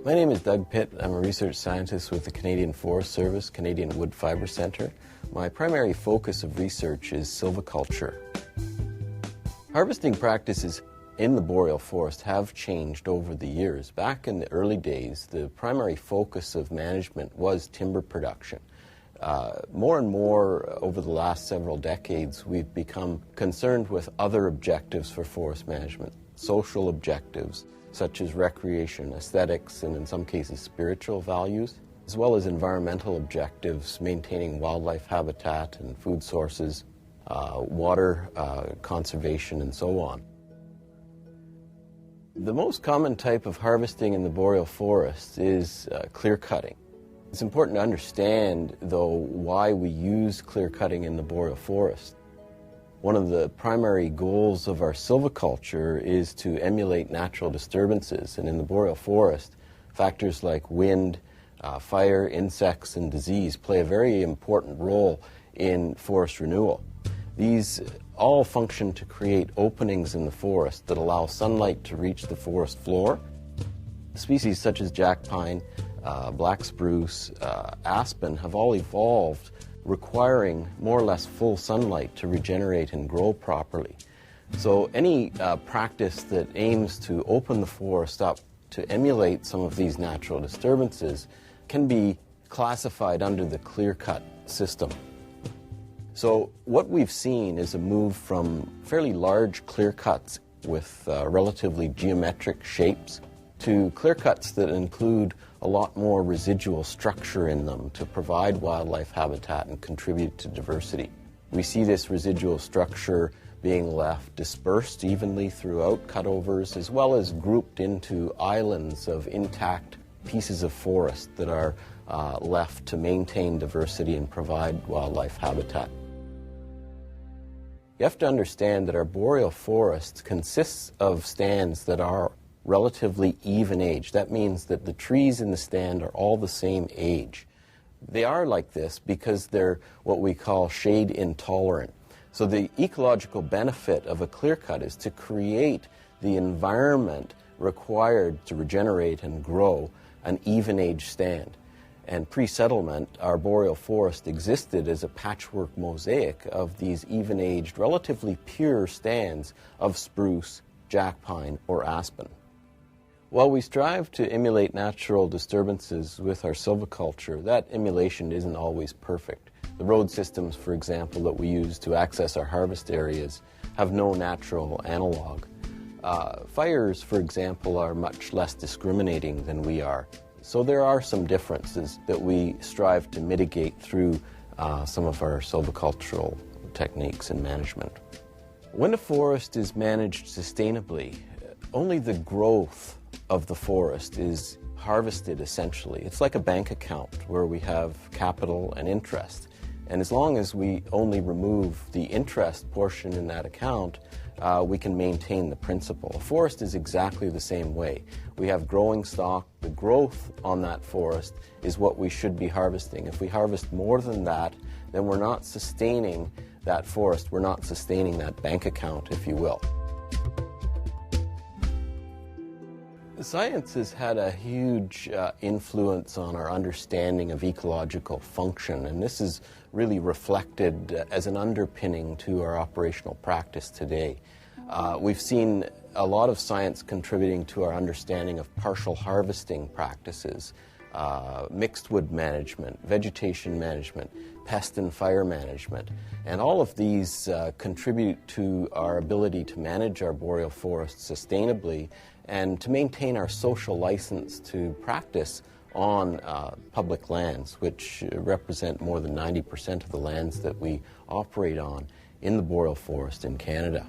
My name is Doug Pitt. I'm a research scientist with the Canadian Forest Service, Canadian Wood Fibre Centre. My primary focus of research is silviculture. Harvesting practices in the boreal forest have changed over the years. Back in the early days, the primary focus of management was timber production. More and more over the last several decades, we've become concerned with other objectives for forest management, social objectives, such as recreation, aesthetics, and in some cases spiritual values, as well as environmental objectives, maintaining wildlife habitat and food sources, water conservation, and so on. The most common type of harvesting in the boreal forest is clear cutting. It's important to understand, though, why we use clear cutting in the boreal forest. One of the primary goals of our silviculture is to emulate natural disturbances, and in the boreal forest, factors like wind, fire, insects, and disease play a very important role in forest renewal. These all function to create openings in the forest that allow sunlight to reach the forest floor. Species such as jack pine, black spruce, aspen have all evolved requiring more or less full sunlight to regenerate and grow properly. So any practice that aims to open the forest up to emulate some of these natural disturbances can be classified under the clear-cut system. So what we've seen is a move from fairly large clear cuts with relatively geometric shapes to clear cuts that include a lot more residual structure in them to provide wildlife habitat and contribute to diversity. We see this residual structure being left dispersed evenly throughout cutovers, as well as grouped into islands of intact pieces of forest that are left to maintain diversity and provide wildlife habitat. You have to understand that our boreal forest consists of stands that are relatively even age. That means that the trees in the stand are all the same age. They are like this because they're what we call shade intolerant. So the ecological benefit of a clear cut is to create the environment required to regenerate and grow an even age stand. And pre-settlement, our boreal forest existed as a patchwork mosaic of these even-aged, relatively pure stands of spruce, jack pine, or aspen. While we strive to emulate natural disturbances with our silviculture, that emulation isn't always perfect. The road systems, for example, that we use to access our harvest areas have no natural analog. Fires, for example, are much less discriminating than we are. So there are some differences that we strive to mitigate through some of our silvicultural techniques and management. When a forest is managed sustainably, only the growth of the forest is harvested essentially. It's like a bank account where we have capital and interest. And as long as we only remove the interest portion in that account, we can maintain the principal. A forest is exactly the same way. We have growing stock. The growth on that forest is what we should be harvesting. If we harvest more than that, then we're not sustaining that forest. We're not sustaining that bank account, if you will. Science has had a huge influence on our understanding of ecological function, and this is really reflected as an underpinning to our operational practice today. We've seen a lot of science contributing to our understanding of partial harvesting practices, mixed wood management, vegetation management, pest and fire management, and all of these contribute to our ability to manage our boreal forests sustainably and to maintain our social license to practice on public lands, which represent more than 90% of the lands that we operate on in the boreal forest in Canada.